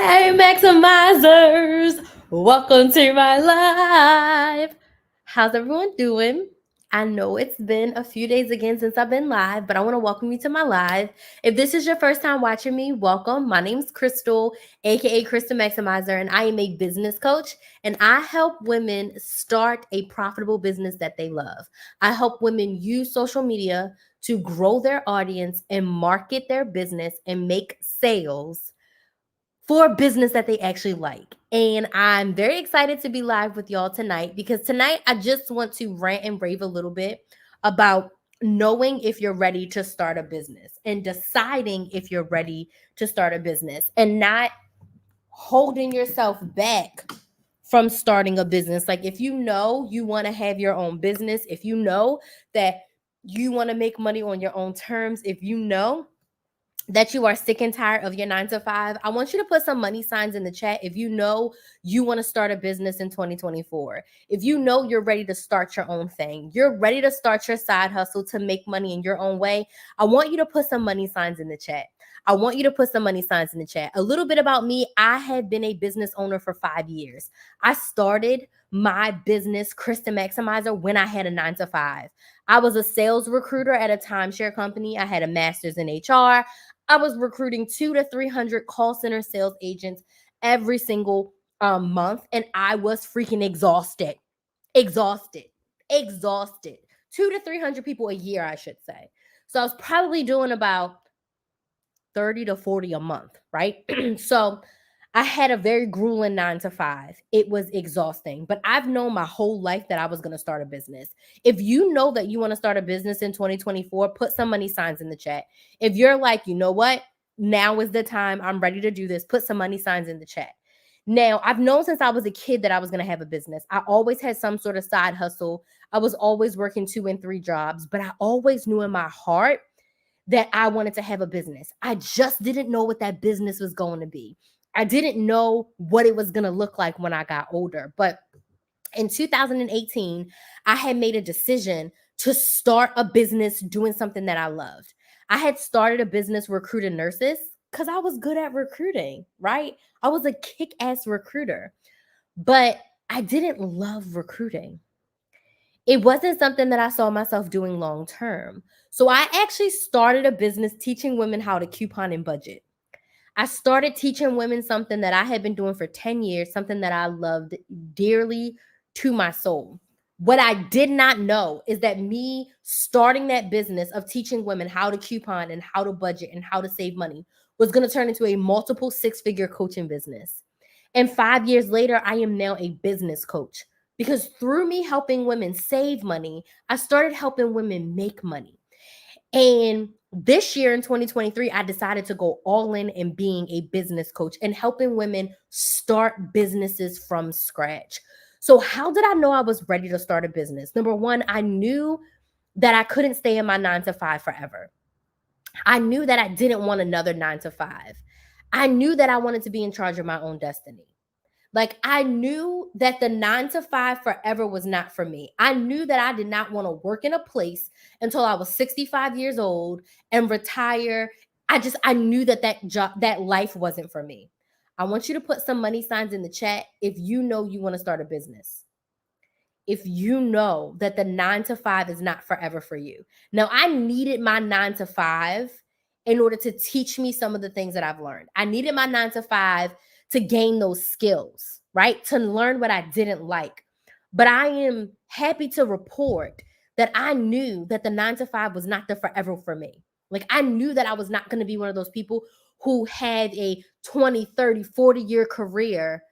Hey, Maximizers! Welcome to my live. How's everyone doing? I know it's been a few days again since I've been live, but I want to welcome you to my live. If this is your first time watching me, welcome. My name's Crystal, aka Crystal Maximizer, and I am a business coach. And I help women start a profitable business that they love. I help women use social media to grow their audience and market their business and make sales for a business that they actually like. And I'm very excited to be live with y'all tonight because tonight I just want to rant and rave a little bit about knowing if you're ready to start a business and deciding if you're ready to start a business and not holding yourself back from starting a business. Like if you know you want to have your own business, if you know that you want to make money on your own terms, if you know that you are sick and tired of your 9 to 5, I want you to put some money signs in the chat if you know you want to start a business in 2024. If you know you're ready to start your own thing, you're ready to start your side hustle to make money in your own way, I want you to put some money signs in the chat. I want you to put some money signs in the chat. A little bit about me. I have been a business owner for 5 years. I started my business, Kristen Maximizer, when I had a 9 to 5. I was a sales recruiter at a timeshare company. I had a master's in HR. I was recruiting 200 to 300 call center sales agents every single month, and I was freaking exhausted. Exhausted. Exhausted. 200 to 300 people a year, I should say. So I was probably doing about 30 to 40 a month, right? So I had a very grueling 9 to 5. It was exhausting, but I've known my whole life that I was going to start a business. If you know that you want to start a business in 2024, put some money signs in the chat. If you're like, you know what? Now is the time. I'm ready to do this. Put some money signs in the chat. Now, I've known since I was a kid that I was going to have a business. I always had some sort of side hustle. I was always working 2 and 3 jobs, but I always knew in my heart that I wanted to have a business. I just didn't know what that business was going to be. I didn't know what it was going to look like when I got older. But in 2018, I had made a decision to start a business doing something that I loved. I had started a business recruiting nurses because I was good at recruiting, right? I was a kick ass recruiter, but I didn't love recruiting. It wasn't something that I saw myself doing long term. So I actually started a business teaching women how to coupon and budget. I started teaching women something that I had been doing for 10 years, something that I loved dearly to my soul. What I did not know is that me starting that business of teaching women how to coupon and how to budget and how to save money was going to turn into a multiple 6-figure coaching business. And 5 years later, I am now a business coach because through me helping women save money, I started helping women make money. And this year in 2023, I decided to go all in and being a business coach and helping women start businesses from scratch. So, how did I know I was ready to start a business? Number one, I knew that I couldn't stay in my 9 to 5 forever. I knew that I didn't want another 9 to 5. I knew that I wanted to be in charge of my own destiny. Like I knew that the 9 to 5 forever was not for me. I knew that I did not want to work in a place until I was 65 years old and retire. I knew that that job, that life wasn't for me. I want you to put some money signs in the chat if you know you want to start a business. If you know that the 9 to 5 is not forever for you. Now, I needed my 9 to 5 in order to teach me some of the things that I've learned. I needed my 9 to 5 to gain those skills, right? To learn what I didn't like. But I am happy to report that I knew that the 9 to 5 was not the forever for me. Like I knew that I was not going to be one of those people who had a 20, 30, 40-year career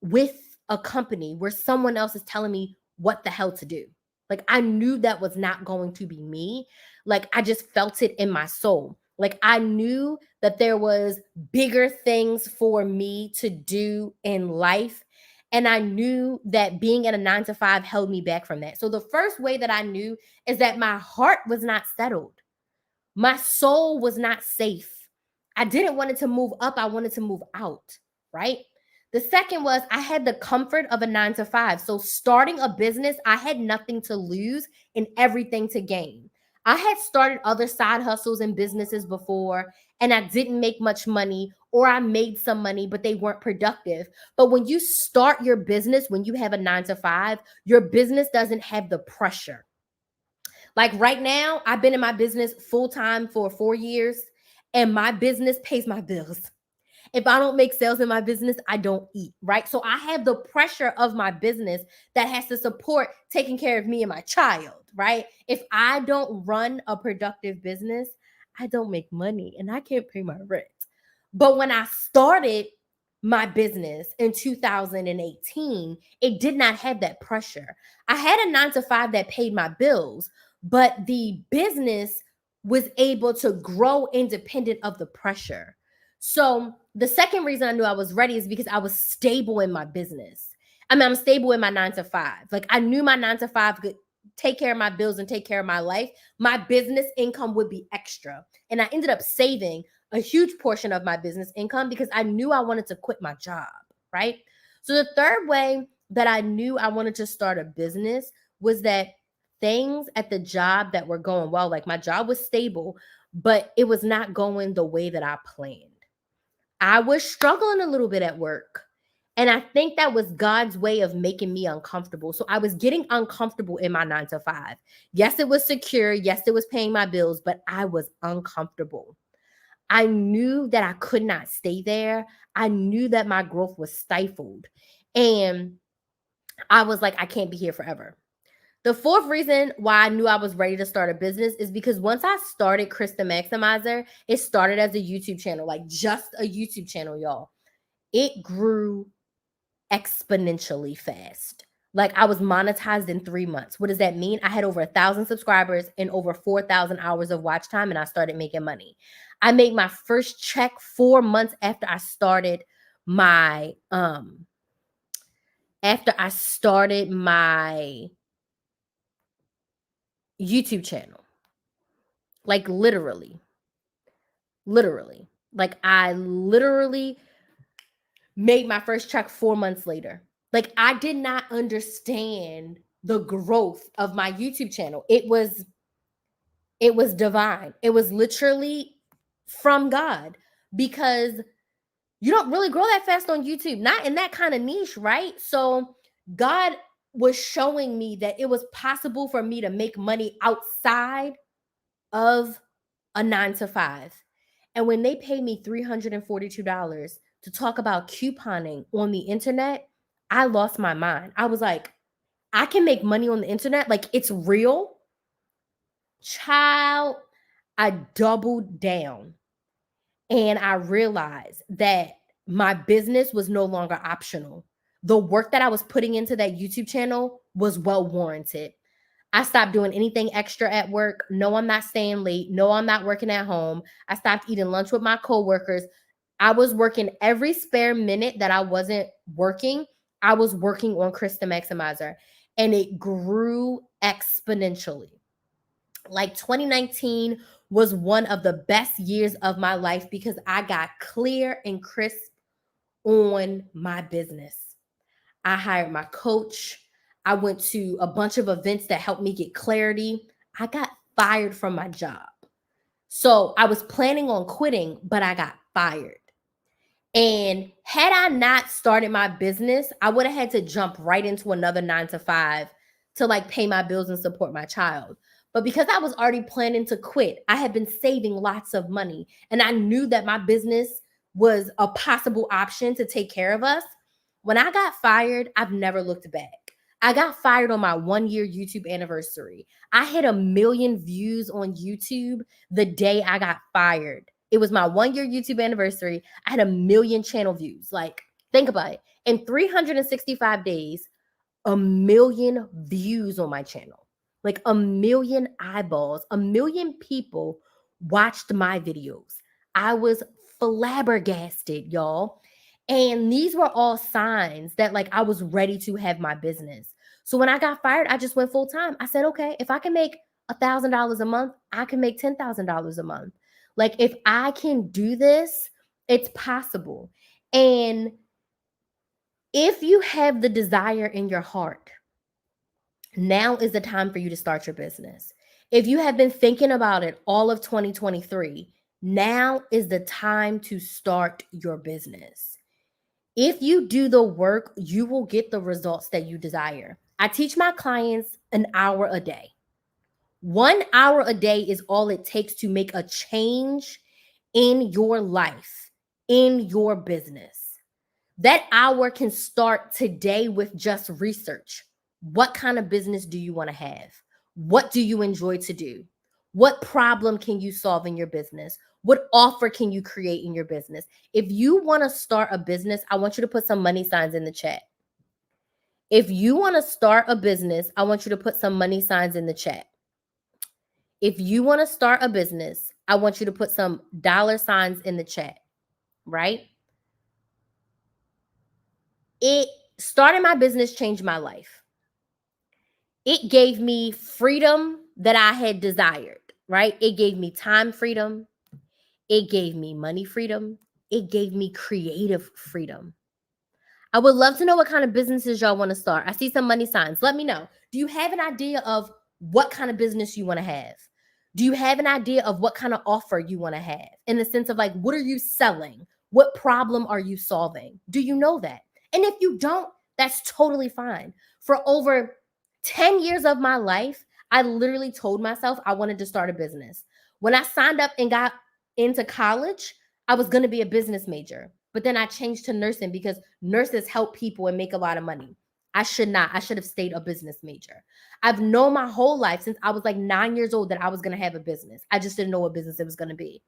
with a company where someone else is telling me what the hell to do. Like I knew that was not going to be me. Like I just felt it in my soul. Like I knew that there was bigger things for me to do in life. And I knew that being at a 9 to 5 held me back from that. So the first way that I knew is that my heart was not settled. My soul was not safe. I didn't want it to move up. I wanted to move out, right? The second was I had the comfort of a 9 to 5. So starting a business, I had nothing to lose and everything to gain. I had started other side hustles and businesses before, and I didn't make much money or I made some money, but they weren't productive. But when you start your business, when you have a 9 to 5, your business doesn't have the pressure. Like right now, I've been in my business full time for 4 years, and my business pays my bills. If I don't make sales in my business, I don't eat, right? So I have the pressure of my business that has to support taking care of me and my child, right? If I don't run a productive business, I don't make money and I can't pay my rent. But when I started my business in 2018, it did not have that pressure. I had a 9 to 5 that paid my bills, but the business was able to grow independent of the pressure. So the second reason I knew I was ready is because I was stable in my business. I mean, I'm stable in my 9 to 5. Like I knew my 9 to 5 could take care of my bills and take care of my life. My business income would be extra. And I ended up saving a huge portion of my business income because I knew I wanted to quit my job, right? So the third way that I knew I wanted to start a business was that things at the job that were going well, like my job was stable, but it was not going the way that I planned. I was struggling a little bit at work. And I think that was God's way of making me uncomfortable. So I was getting uncomfortable in my 9 to 5. Yes, it was secure. Yes, it was paying my bills, but I was uncomfortable. I knew that I could not stay there. I knew that my growth was stifled. And I was like, I can't be here forever. The fourth reason why I knew I was ready to start a business is because once I started Chris the Maximizer, it started as a YouTube channel, like just a YouTube channel, y'all. It grew exponentially fast. Like I was monetized in 3 months. What does that mean? I had over 1,000 subscribers and over 4,000 hours of watch time, and I started making money. I made my first check 4 months after I started my YouTube channel. Like literally. Like I literally made my first check 4 months later. Like I did not understand the growth of my YouTube channel. It was divine. It was literally from God, because you don't really grow that fast on YouTube, not in that kind of niche, right? So God was showing me that it was possible for me to make money outside of a 9 to 5. And when they paid me $342 to talk about couponing on the internet, I lost my mind. I was like, I can make money on the internet? Like it's real? Child, I doubled down and I realized that my business was no longer optional. The work that I was putting into that YouTube channel was well warranted. I stopped doing anything extra at work. No, I'm not staying late. No, I'm not working at home. I stopped eating lunch with my coworkers. I was working every spare minute that I wasn't working. I was working on Chris the Maximizer, and it grew exponentially. Like 2019 was one of the best years of my life because I got clear and crisp on my business. I hired my coach. I went to a bunch of events that helped me get clarity. I got fired from my job. So I was planning on quitting, but I got fired. And had I not started my business, I would have had to jump right into another 9 to 5 to like pay my bills and support my child. But because I was already planning to quit, I had been saving lots of money. And I knew that my business was a possible option to take care of us. When I got fired, I've never looked back. I got fired on my 1 year YouTube anniversary. I hit 1 million views on YouTube the day I got fired. It was my 1 year YouTube anniversary. I had 1 million channel views. Like, think about it. In 365 days, 1 million views on my channel. Like 1 million eyeballs, 1 million people watched my videos. I was flabbergasted, y'all. And these were all signs that like I was ready to have my business. So when I got fired, I just went full time. I said, okay, if I can make $1,000 a month, I can make $10,000 a month. Like if I can do this, it's possible. And if you have the desire in your heart, now is the time for you to start your business. If you have been thinking about it all of 2023, Now is the time to start your business. If you do the work, you will get the results that you desire. I teach my clients an hour a day. 1 hour a day is all it takes to make a change in your life, in your business. That hour can start today with just research. What kind of business do you want to have? What do you enjoy to do? What problem can you solve in your business? What offer can you create in your business? If you want to start a business, I want you to put some money signs in the chat. If you want to start a business, I want you to put some money signs in the chat. If you want to start a business, I want you to put some dollar signs in the chat, right? Starting my business changed my life. It gave me freedom that I had desired, right? It gave me time freedom. It gave me money freedom. It gave me creative freedom. I would love to know what kind of businesses y'all want to start. I see some money signs. Let me know. Do you have an idea of what kind of business you want to have? Do you have an idea of what kind of offer you want to have? In the sense of like, what are you selling? What problem are you solving? Do you know that? And if you don't, that's totally fine. For over 10 years of my life, I literally told myself I wanted to start a business. When I signed up and got into college, I was going to be a business major. But then I changed to nursing because nurses help people and make a lot of money. I should not. I should have stayed a business major. I've known my whole life since I was like 9 years old that I was going to have a business. I just didn't know what business it was going to be.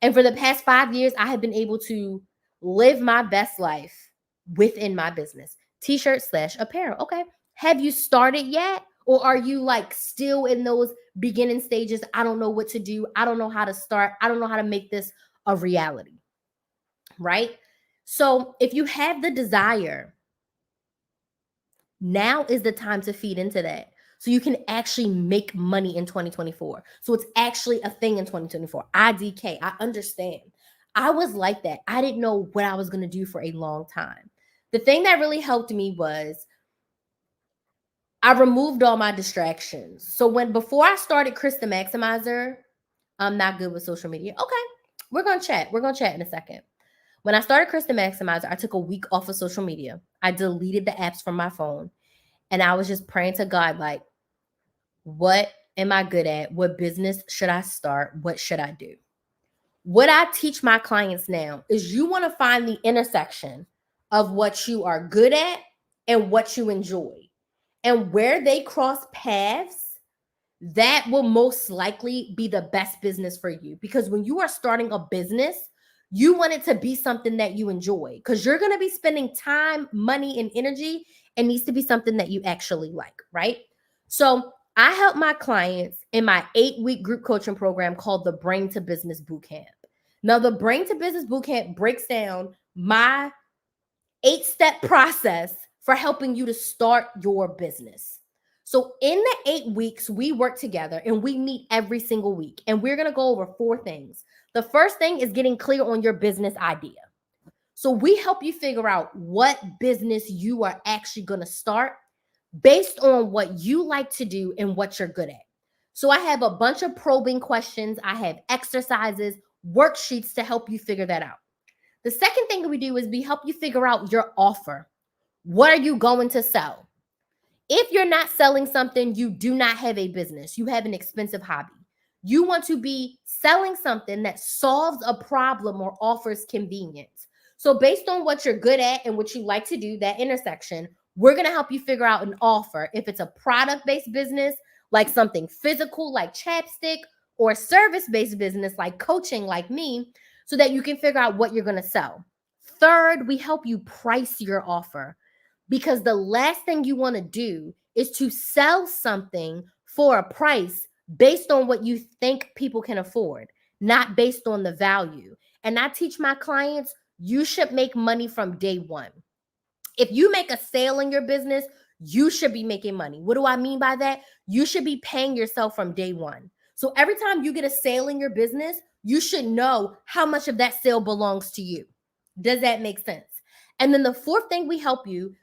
And for the past 5 years, I have been able to live my best life within my business. T-shirt/apparel. Okay. Have you started yet? Or are you like still in those beginning stages? I don't know what to do. I don't know how to start. I don't know how to make this a reality. Right? So if you have the desire, now is the time to feed into that. So you can actually make money in 2024. So it's actually a thing in 2024. IDK, I understand. I was like that. I didn't know what I was going to do for a long time. The thing that really helped me was I removed all my distractions. So before I started Chris the Maximizer, I'm not good with social media. Okay, we're going to chat. We're going to chat in a second. When I started Chris the Maximizer, I took a week off of social media. I deleted the apps from my phone. And I was just praying to God, like, what am I good at? What business should I start? What should I do? What I teach my clients now is you want to find the intersection of what you are good at and what you enjoy. And where they cross paths, that will most likely be the best business for you. Because when you are starting a business, you want it to be something that you enjoy because you're going to be spending time, money, and energy. It needs to be something that you actually like, right? So I help my clients in my 8-week group coaching program called the Brain to Business Bootcamp. Now, the Brain to Business Bootcamp breaks down my 8-step process for helping you to start your business. So in the 8 weeks, we work together and we meet every single week. And we're going to go over 4 things. The first thing is getting clear on your business idea. So we help you figure out what business you are actually going to start based on what you like to do and what you're good at. So I have a bunch of probing questions. I have exercises, worksheets to help you figure that out. The second thing we do is we help you figure out your offer. What are you going to sell? If you're not selling something, you do not have a business. You have an expensive hobby. You want to be selling something that solves a problem or offers convenience. So based on what you're good at and what you like to do, that intersection, we're going to help you figure out an offer. If it's a product-based business, like something physical like chapstick, or service-based business like coaching like me, so that you can figure out what you're going to sell. Third, we help you price your offer because the last thing you want to do is to sell something for a price based on what you think people can afford, not based on the value. And I teach my clients, you should make money from day one. If you make a sale in your business, you should be making money. What do I mean by that? You should be paying yourself from day one. So every time you get a sale in your business, you should know how much of that sale belongs to you. Does that make sense? And then the fourth thing we help you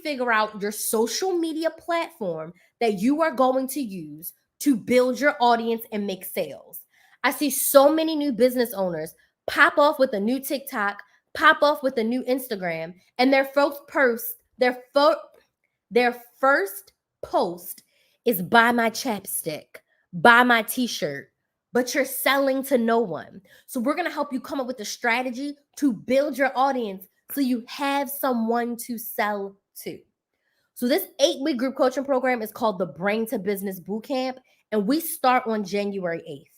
figure out your social media platform that you are going to use to build your audience and make sales. I see so many new business owners pop off with a new TikTok, pop off with a new Instagram, and their first post is buy my chapstick, buy my t-shirt, but you're selling to no one. So we're going to help you come up with a strategy to build your audience so you have someone to sell to. So this 8-week group coaching program is called the Brain to Business Bootcamp, and we start on January 8th.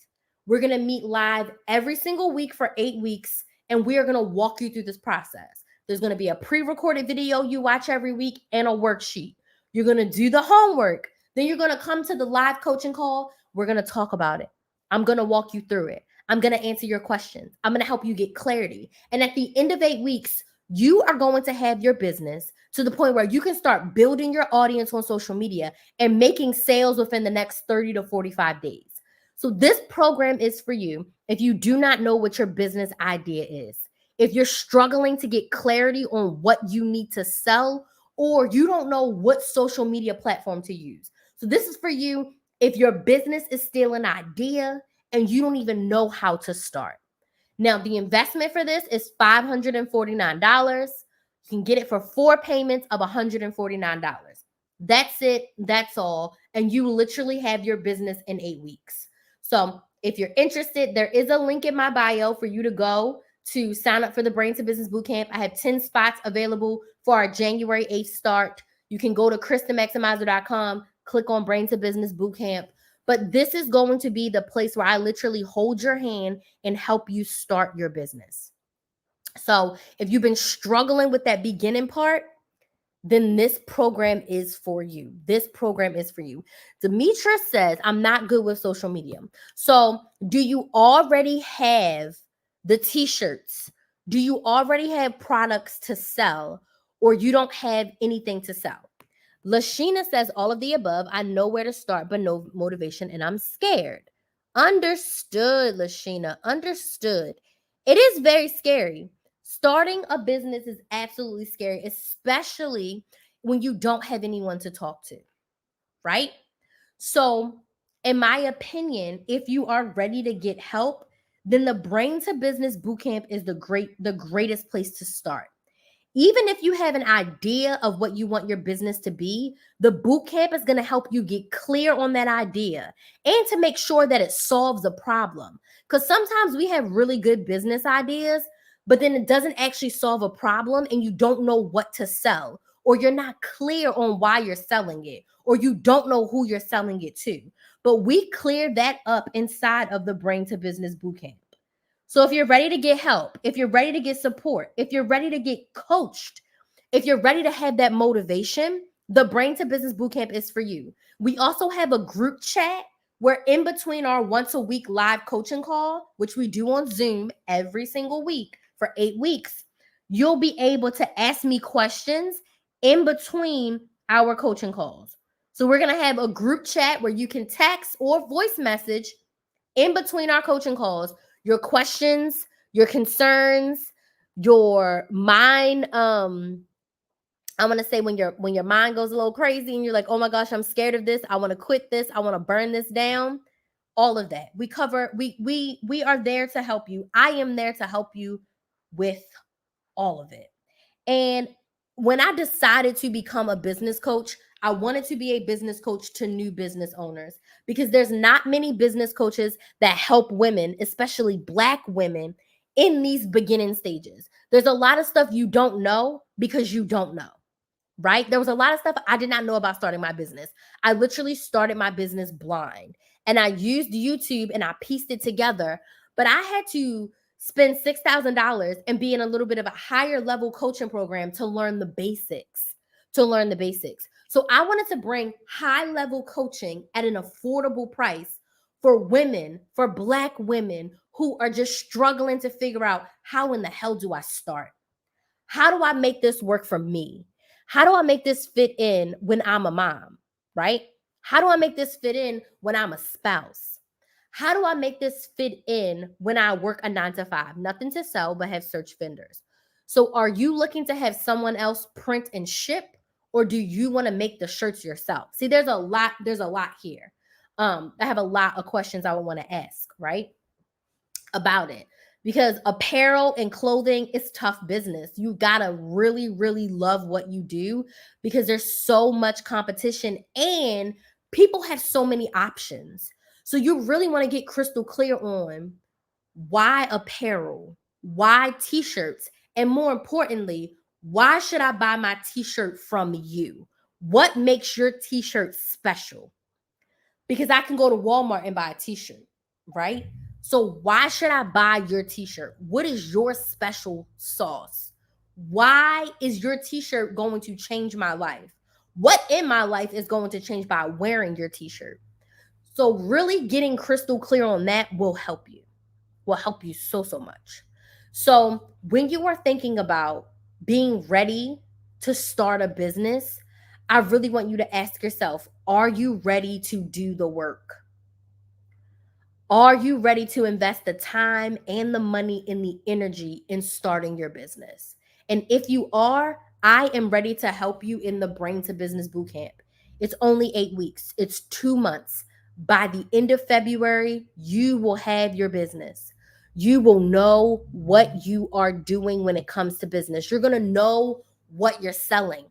We're going to meet live every single week for 8 weeks, and we are going to walk you through this process. There's going to be a pre-recorded video you watch every week and a worksheet. You're going to do the homework. Then you're going to come to the live coaching call. We're going to talk about it. I'm going to walk you through it. I'm going to answer your questions. I'm going to help you get clarity. And at the end of 8 weeks, you are going to have your business to the point where you can start building your audience on social media and making sales within the next 30 to 45 days. So this program is for you if you do not know what your business idea is, if you're struggling to get clarity on what you need to sell, or you don't know what social media platform to use. So this is for you if your business is still an idea and you don't even know how to start. Now, the investment for this is $549. You can get it for 4 payments of $149. That's it. That's all. And you literally have your business in 8 weeks. So if you're interested, there is a link in my bio for you to go to sign up for the Brain to Business Bootcamp. I have 10 spots available for our January 8th start. You can go to KristenMaximizer.com, click on Brain to Business Bootcamp. But this is going to be the place where I literally hold your hand and help you start your business. So if you've been struggling with that beginning part, then this program is for you. This program is for you. Demetra says, I'm not good with social media. So do you already have the t-shirts? Do you already have products to sell, or you don't have anything to sell? Lashina says all of the above. I know where to start, but no motivation, and I'm scared. Understood, Lashina. Understood. It is very scary. Starting a business is absolutely scary, especially when you don't have anyone to talk to, right? So, in my opinion, if you are ready to get help, then the Brain to Business Bootcamp is the greatest place to start. Even if you have an idea of what you want your business to be, the boot camp is going to help you get clear on that idea and to make sure that it solves a problem. Because sometimes we have really good business ideas, but then it doesn't actually solve a problem and you don't know what to sell, or you're not clear on why you're selling it, or you don't know who you're selling it to. But we clear that up inside of the Brain to Business Bootcamp. So if you're ready to get help, if you're ready to get support, if you're ready to get coached, if you're ready to have that motivation, the Brain to Business Bootcamp is for you. We also have a group chat where in between our once a week live coaching call, which we do on Zoom every single week for 8 weeks, you'll be able to ask me questions in between our coaching calls. So we're going to have a group chat where you can text or voice message in between our coaching calls your questions, your concerns, your mind. I'm gonna say when your mind goes a little crazy and you're like, oh my gosh, I'm scared of this. I want to quit this. I want to burn this down. All of that we cover. We are there to help you. I am there to help you with all of it. And when I decided to become a business coach, I wanted to be a business coach to new business owners because there's not many business coaches that help women, especially Black women, in these beginning stages. There's a lot of stuff you don't know because you don't know, right? There was a lot of stuff I did not know about starting my business. I literally started my business blind and I used YouTube and I pieced it together, but I had to spend $6,000 and be in a little bit of a higher level coaching program to learn the basics, So I wanted to bring high level coaching at an affordable price for women, for Black women who are just struggling to figure out how in the hell do I start? How do I make this work for me? How do I make this fit in when I'm a mom, right? How do I make this fit in when I'm a spouse? How do I make this fit in when I work a 9 to 5? Nothing to sell, but have search vendors. So are you looking to have someone else print and ship, or do you want to make the shirts yourself? See, there's a lot here. I have a lot of questions I would want to ask, right? about it, because apparel and clothing is tough business. You gotta really, really love what you do, because there's so much competition and people have so many options. So you really want to get crystal clear on why apparel, why t-shirts, and more importantly, why should I buy my t-shirt from you? What makes your t-shirt special? Because I can go to Walmart and buy a t-shirt, right? So why should I buy your t-shirt? What is your special sauce? Why is your t-shirt going to change my life? What in my life is going to change by wearing your t-shirt? So really getting crystal clear on that will help you so, so much. So when you are thinking about being ready to start a business, I really want you to ask yourself, are you ready to do the work? Are you ready to invest the time and the money and the energy in starting your business? And if you are, I am ready to help you in the Brain to Business Bootcamp. It's only 8 weeks, it's 2 months. By the end of February, you will have your business. You will know what you are doing when it comes to business. You're going to know what you're selling.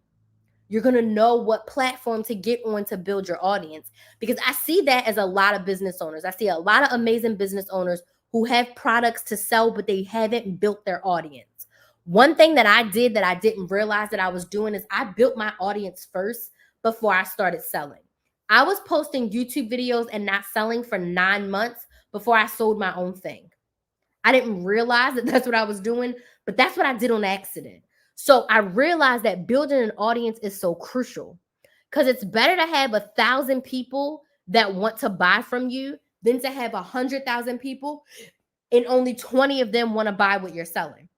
You're going to know what platform to get on to build your audience. Because I see that as a lot of business owners. I see a lot of amazing business owners who have products to sell, but they haven't built their audience. One thing that I did that I didn't realize that I was doing is I built my audience first before I started selling. I was posting YouTube videos and not selling for 9 months before I sold my own thing. I didn't realize that that's what I was doing, but that's what I did on accident. So I realized that building an audience is so crucial, because it's better to have 1,000 people that want to buy from you than to have 100,000 people and only 20 of them want to buy what you're selling.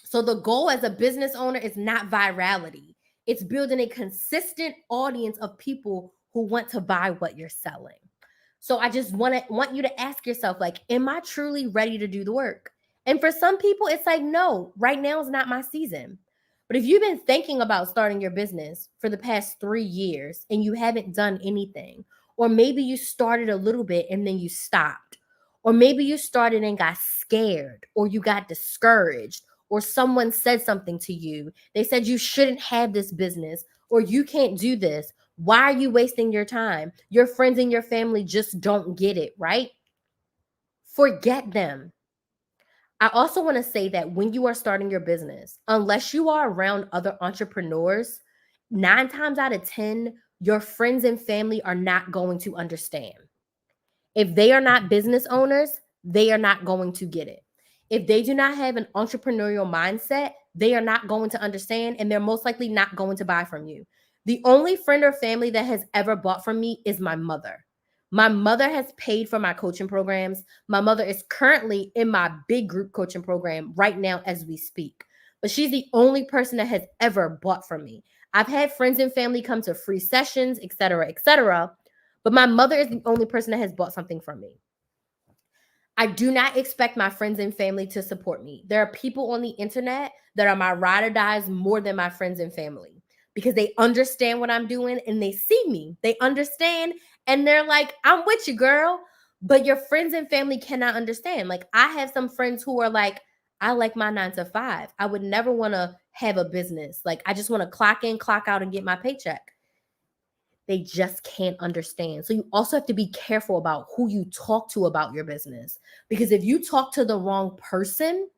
So the goal as a business owner is not virality. It's building a consistent audience of people who want to buy what you're selling. So I just want you to ask yourself, like, am I truly ready to do the work? And for some people, it's like, no, right now is not my season. But if you've been thinking about starting your business for the past 3 years and you haven't done anything, or maybe you started a little bit and then you stopped, or maybe you started and got scared, or you got discouraged, or someone said something to you. They said you shouldn't have this business, or you can't do this. Why are you wasting your time? Your friends and your family just don't get it, right? Forget them. I also want to say that when you are starting your business, unless you are around other entrepreneurs, 9 times out of 10, your friends and family are not going to understand. If they are not business owners, they are not going to get it. If they do not have an entrepreneurial mindset, they are not going to understand, and they're most likely not going to buy from you. The only friend or family that has ever bought from me is my mother. My mother has paid for my coaching programs. My mother is currently in my big group coaching program right now as we speak. But she's the only person that has ever bought from me. I've had friends and family come to free sessions, etc., etc., but my mother is the only person that has bought something from me. I do not expect my friends and family to support me. There are people on the internet that are my ride or dies more than my friends and family, because they understand what I'm doing and they see me. They understand and they're like, I'm with you, girl. But your friends and family cannot understand. Like, I have some friends who are like, I like my 9 to 5. I would never want to have a business. Like, I just want to clock in, clock out, and get my paycheck. They just can't understand. So you also have to be careful about who you talk to about your business, because if you talk to the wrong person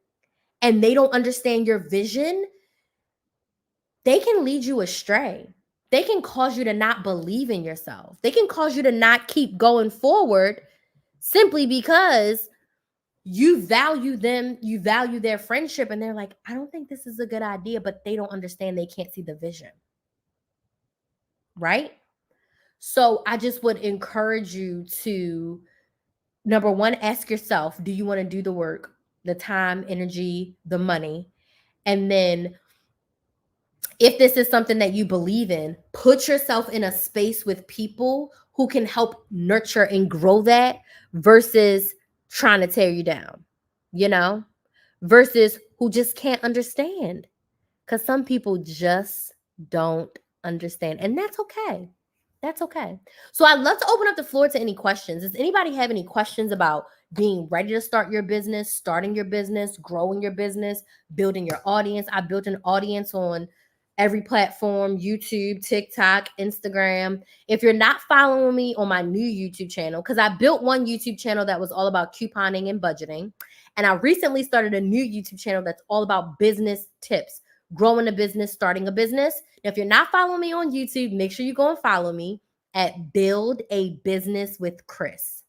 and they don't understand your vision, they can lead you astray. They can cause you to not believe in yourself. They can cause you to not keep going forward simply because you value them, you value their friendship, and they're like, I don't think this is a good idea, but they don't understand. They can't see the vision. Right? So I just would encourage you to, number one, ask yourself, do you want to do the work, the time, energy, the money? And then if this is something that you believe in, put yourself in a space with people who can help nurture and grow that versus trying to tear you down, you know, versus who just can't understand. Because some people just don't understand. And that's okay. That's okay. So I'd love to open up the floor to any questions. Does anybody have any questions about being ready to start your business, starting your business, growing your business, building your audience. I built an audience on every platform: YouTube, TikTok, Instagram. If you're not following me on my new YouTube channel, because I built one YouTube channel that was all about couponing and budgeting, and I recently started a new YouTube channel that's all about business tips, growing a business, starting a business. Now, if you're not following me on YouTube, make sure you go and follow me at Build a Business with Chris.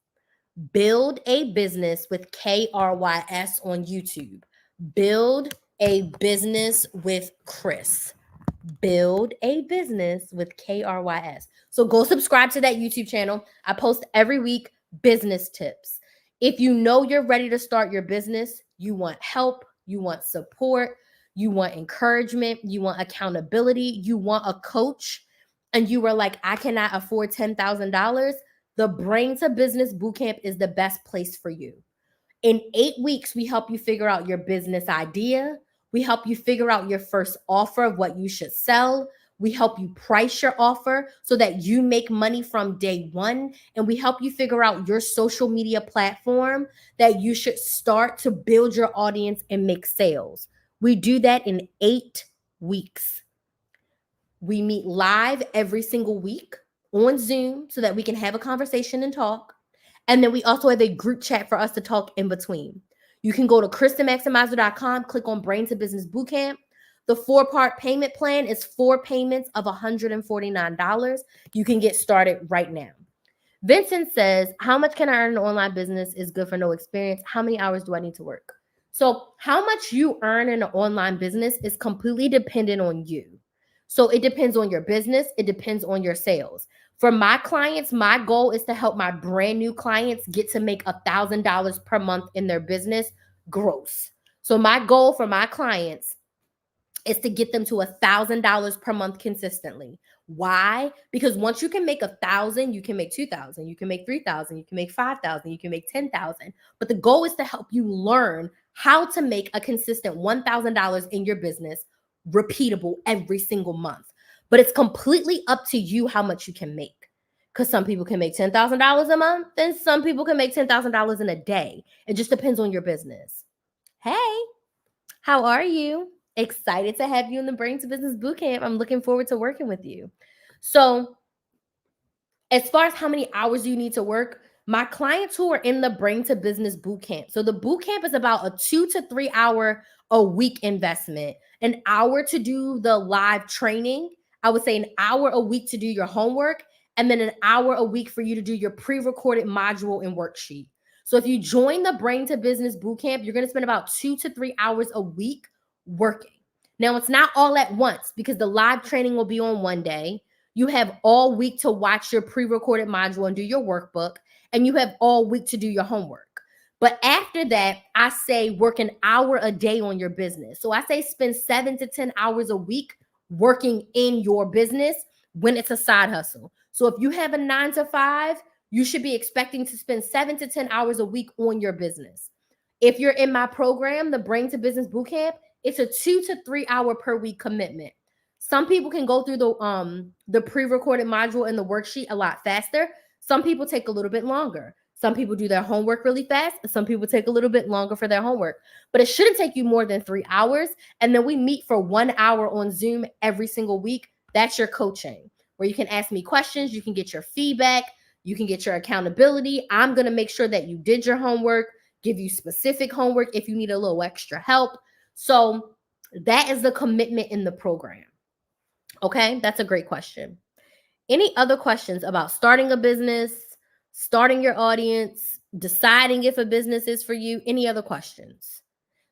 Build a Business with KRYS on YouTube. Build a Business with Chris. Build a Business with KRYS. So go subscribe to that YouTube channel. I post every week business tips. If you know you're ready to start your business, you want help, you want support, you want encouragement, you want accountability, you want a coach, and you were like, I cannot afford $10,000, the Brain to Business Bootcamp is the best place for you. In 8 weeks, we help you figure out your business idea. We help you figure out your first offer of what you should sell. We help you price your offer so that you make money from day one. And we help you figure out your social media platform that you should start to build your audience and make sales. We do that in 8 weeks. We meet live every single week on Zoom so that we can have a conversation and talk. And then we also have a group chat for us to talk in between. You can go to KristenMaximizer.com, click on Brain to Business Bootcamp. The 4-part payment plan is 4 payments of $149. You can get started right now. Vincent says, how much can I earn in an online business is good for no experience? How many hours do I need to work? So how much you earn in an online business is completely dependent on you. So it depends on your business. It depends on your sales. For my clients, my goal is to help my brand new clients get to make $1,000 per month in their business gross. So my goal for my clients is to get them to $1,000 per month consistently. Why? Because once you can make 1,000, you can make 2,000, you can make 3,000, you can make 5,000, you can make 10,000. But the goal is to help you learn how to make a consistent $1,000 in your business, repeatable every single month. But it's completely up to you how much you can make. Because some people can make $10,000 a month and some people can make $10,000 in a day. It just depends on your business. Hey, how are you? Excited to have you in the Brain to Business Bootcamp. I'm looking forward to working with you. So, as far as how many hours you need to work, my clients who are in the Brain to Business Bootcamp. So, the bootcamp is about a 2 to 3 hour a week investment, an hour to do the live training. I would say an hour a week to do your homework, and then an hour a week for you to do your pre-recorded module and worksheet. So if you join the Brain to Business Bootcamp, you're going to spend about 2 to 3 hours a week working. Now, it's not all at once because the live training will be on one day. You have all week to watch your pre-recorded module and do your workbook, and you have all week to do your homework. But after that, I say work an hour a day on your business. So I say spend 7 to 10 hours a week working in your business when it's a side hustle. So if you have a 9 to 5, you should be expecting to spend 7 to 10 hours a week on your business. If you're in my program, the Brain to Business Bootcamp, it's a 2 to 3 hour per week commitment. Some people can go through the pre-recorded module and the worksheet a lot faster. Some people take a little bit longer. Some people do their homework really fast, and some people take a little bit longer for their homework. But it shouldn't take you more than 3 hours. And then we meet for 1 hour on Zoom every single week. That's your coaching, where you can ask me questions, you can get your feedback, you can get your accountability. I'm going to make sure that you did your homework, give you specific homework if you need a little extra help. So that is the commitment in the program. Okay, that's a great question. Any other questions about starting a business, starting your audience, deciding if a business is for you? Any other questions?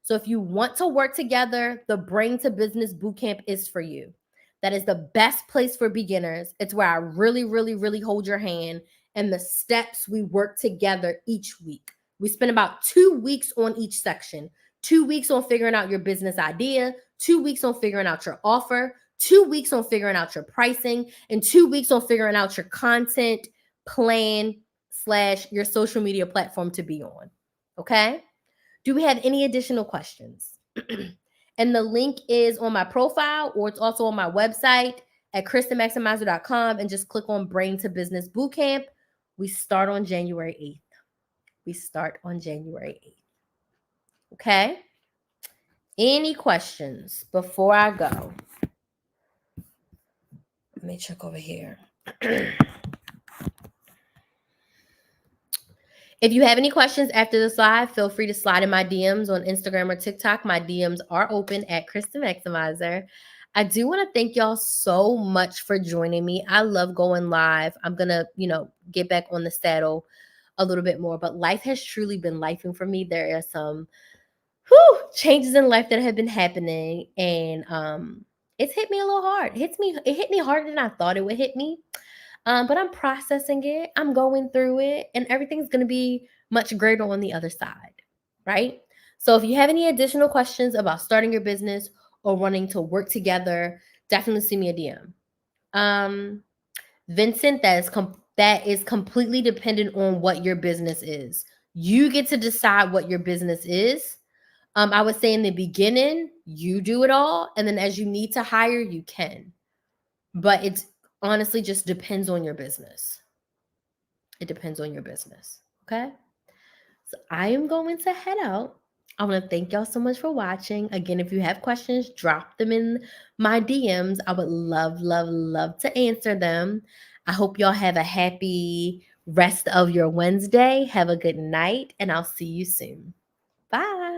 So if you want to work together, the Brain to Business Bootcamp is for you. That is the best place for beginners. It's where I really, really, really hold your hand and the steps we work together each week. We spend about 2 weeks on each section. 2 weeks on figuring out your business idea, 2 weeks on figuring out your offer, 2 weeks on figuring out your pricing, and 2 weeks on figuring out your content plan / your social media platform to be on. Okay? Do we have any additional questions? And the link is on my profile, or it's also on my website at KristenMaximizer.com, and just click on Brain to Business Bootcamp. We start on January 8th. We start on January 8th. Okay? Any questions before I go? Let me check over here. If you have any questions after this live, feel free to slide in my DMs on Instagram or TikTok. My DMs are open at Krista Maximizer. I do want to thank y'all so much for joining me. I love going live. I'm going to, get back on the saddle a little bit more, but life has truly been lifing for me. There are some changes in life that have been happening, and it's hit me a little hard. It hit me harder than I thought it would hit me. But I'm processing it. I'm going through it, and everything's going to be much greater on the other side, right? So if you have any additional questions about starting your business or wanting to work together, definitely send me a DM. Vincent, that is completely dependent on what your business is. You get to decide what your business is. I would say in the beginning, you do it all, and then as you need to hire, you can. But it's honestly just depends on your business. It depends on your business. Okay. So I am going to head out. I want to thank y'all so much for watching. Again, if you have questions, drop them in my DMs. I would love, love, love to answer them. I hope y'all have a happy rest of your Wednesday. Have a good night, and I'll see you soon. Bye.